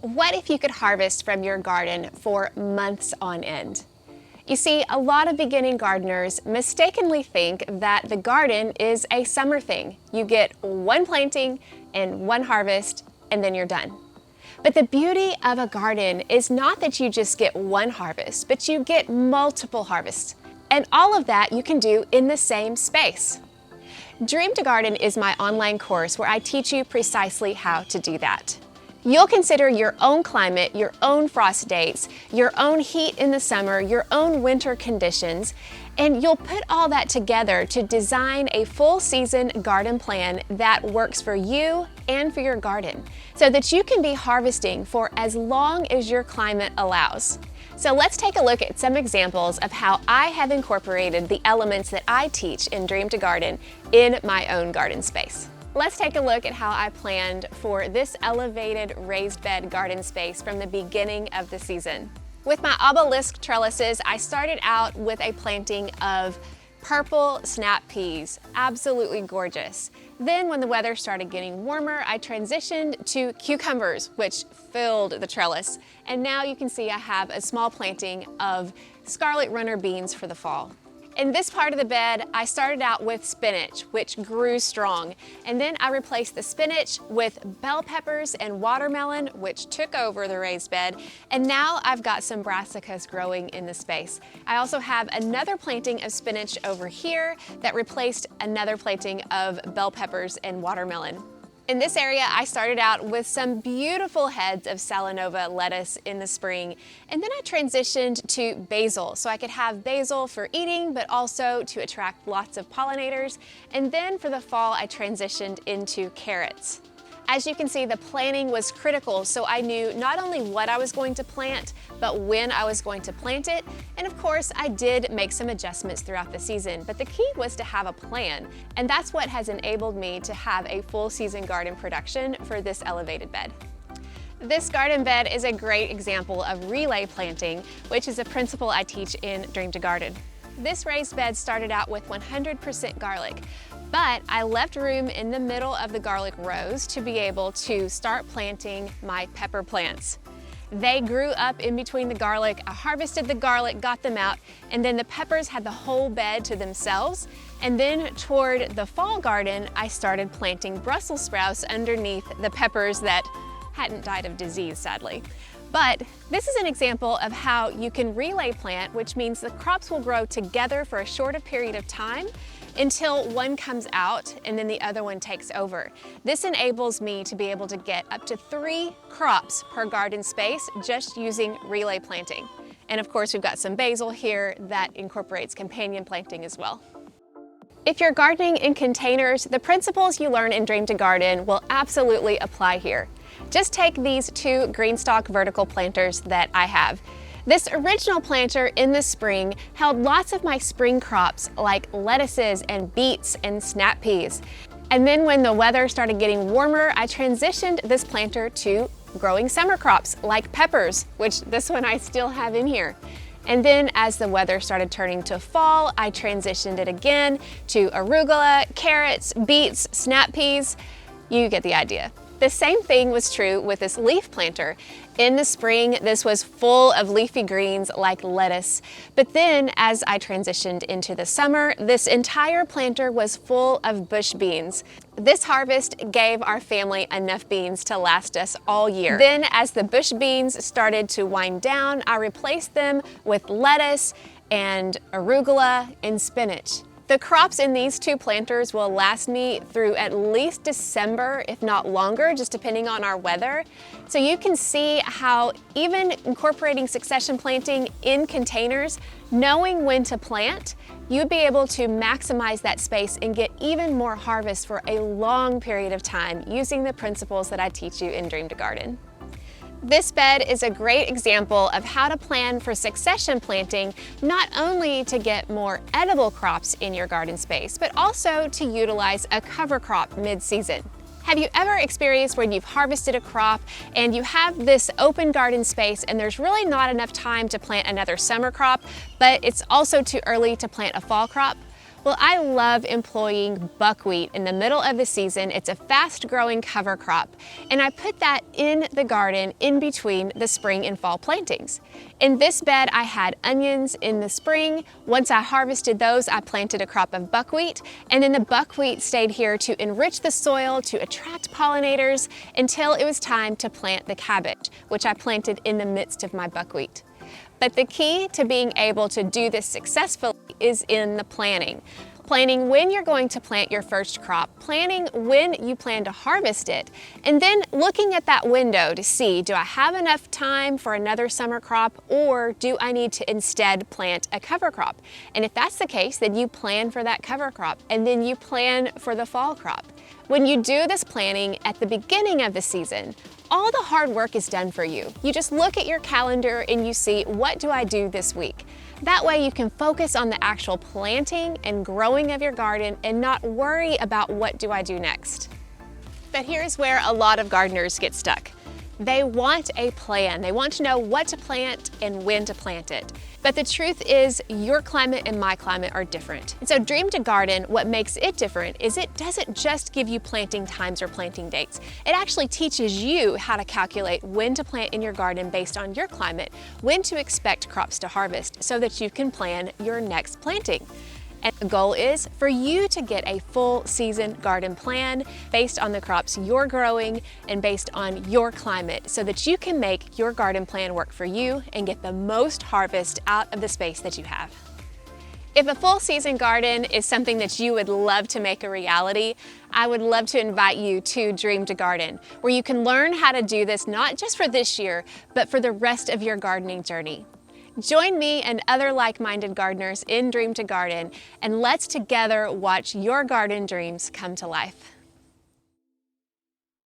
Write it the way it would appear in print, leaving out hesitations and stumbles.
What if you could harvest from your garden for months on end? You see, a lot of beginning gardeners mistakenly think that the garden is a summer thing. You get one planting and one harvest, and then you're done. But the beauty of a garden is not that you just get one harvest, but you get multiple harvests. And all of that you can do in the same space. Dream to Garden is my online course where I teach you precisely how to do that. You'll consider your own climate, your own frost dates, your own heat in the summer, your own winter conditions, and you'll put all that together to design a full season garden plan that works for you and for your garden, so that you can be harvesting for as long as your climate allows. So let's take a look at some examples of how I have incorporated the elements that I teach in Dream to Garden in my own garden space. Let's take a look at how I planned for this elevated raised bed garden space from the beginning of the season. With my obelisk trellises, I started out with a planting of purple snap peas, absolutely gorgeous. Then when the weather started getting warmer, I transitioned to cucumbers, which filled the trellis. And now you can see I have a small planting of scarlet runner beans for the fall. In this part of the bed, I started out with spinach, which grew strong, and then I replaced the spinach with bell peppers and watermelon, which took over the raised bed, and now I've got some brassicas growing in the space. I also have another planting of spinach over here that replaced another planting of bell peppers and watermelon. In this area, I started out with some beautiful heads of Salanova lettuce in the spring, and then I transitioned to basil, so I could have basil for eating, but also to attract lots of pollinators. And then for the fall, I transitioned into carrots. As you can see, the planning was critical, so I knew not only what I was going to plant, but when I was going to plant it. And of course, I did make some adjustments throughout the season, but the key was to have a plan. And that's what has enabled me to have a full season garden production for this elevated bed. This garden bed is a great example of relay planting, which is a principle I teach in Dream to Garden. This raised bed started out with 100% garlic, but I left room in the middle of the garlic rows to be able to start planting my pepper plants. They grew up in between the garlic. I harvested the garlic, got them out, and then the peppers had the whole bed to themselves. And then toward the fall garden, I started planting Brussels sprouts underneath the peppers that hadn't died of disease, sadly. But this is an example of how you can relay plant, which means the crops will grow together for a shorter period of time until one comes out and then the other one takes over. This enables me to be able to get up to 3 crops per garden space just using relay planting. And of course, we've got some basil here that incorporates companion planting as well. If you're gardening in containers, the principles you learn in Dream to Garden will absolutely apply here. Just take these 2 greenstock vertical planters that I have. This original planter in the spring held lots of my spring crops like lettuces and beets and snap peas. And then when the weather started getting warmer, I transitioned this planter to growing summer crops like peppers, which this one I still have in here. And then as the weather started turning to fall, I transitioned it again to arugula, carrots, beets, snap peas. You get the idea. The same thing was true with this leaf planter. In the spring, this was full of leafy greens like lettuce. But then as I transitioned into the summer, this entire planter was full of bush beans. This harvest gave our family enough beans to last us all year. Then as the bush beans started to wind down, I replaced them with lettuce and arugula and spinach. The crops in these 2 planters will last me through at least December, if not longer, just depending on our weather. So you can see how even incorporating succession planting in containers, knowing when to plant, you'd be able to maximize that space and get even more harvest for a long period of time using the principles that I teach you in Dream to Garden. This bed is a great example of how to plan for succession planting, not only to get more edible crops in your garden space, but also to utilize a cover crop mid-season. Have you ever experienced when you've harvested a crop and you have this open garden space and there's really not enough time to plant another summer crop, but it's also too early to plant a fall crop? Well, I love employing buckwheat in the middle of the season. It's a fast-growing cover crop, and I put that in the garden in between the spring and fall plantings. In this bed, I had onions in the spring. Once I harvested those, I planted a crop of buckwheat, and then the buckwheat stayed here to enrich the soil, to attract pollinators, until it was time to plant the cabbage, which I planted in the midst of my buckwheat. But the key to being able to do this successfully is in the planning. Planning when you're going to plant your first crop, planning when you plan to harvest it, and then looking at that window to see, do I have enough time for another summer crop, or do I need to instead plant a cover crop? And if that's the case, then you plan for that cover crop, and then you plan for the fall crop. When you do this planning at the beginning of the season, all the hard work is done for you. You just look at your calendar and you see, what do I do this week? That way you can focus on the actual planting and growing of your garden and not worry about what do I do next. But here's where a lot of gardeners get stuck. They want a plan. They want to know what to plant and when to plant it. But the truth is, your climate and my climate are different. And so Dream to Garden, what makes it different is it doesn't just give you planting times or planting dates. It actually teaches you how to calculate when to plant in your garden based on your climate, when to expect crops to harvest, so that you can plan your next planting. And the goal is for you to get a full season garden plan based on the crops you're growing and based on your climate, so that you can make your garden plan work for you and get the most harvest out of the space that you have. If a full season garden is something that you would love to make a reality, I would love to invite you to Dream to Garden, where you can learn how to do this not just for this year, but for the rest of your gardening journey. Join me and other like-minded gardeners in Dream to Garden, and let's together watch your garden dreams come to life.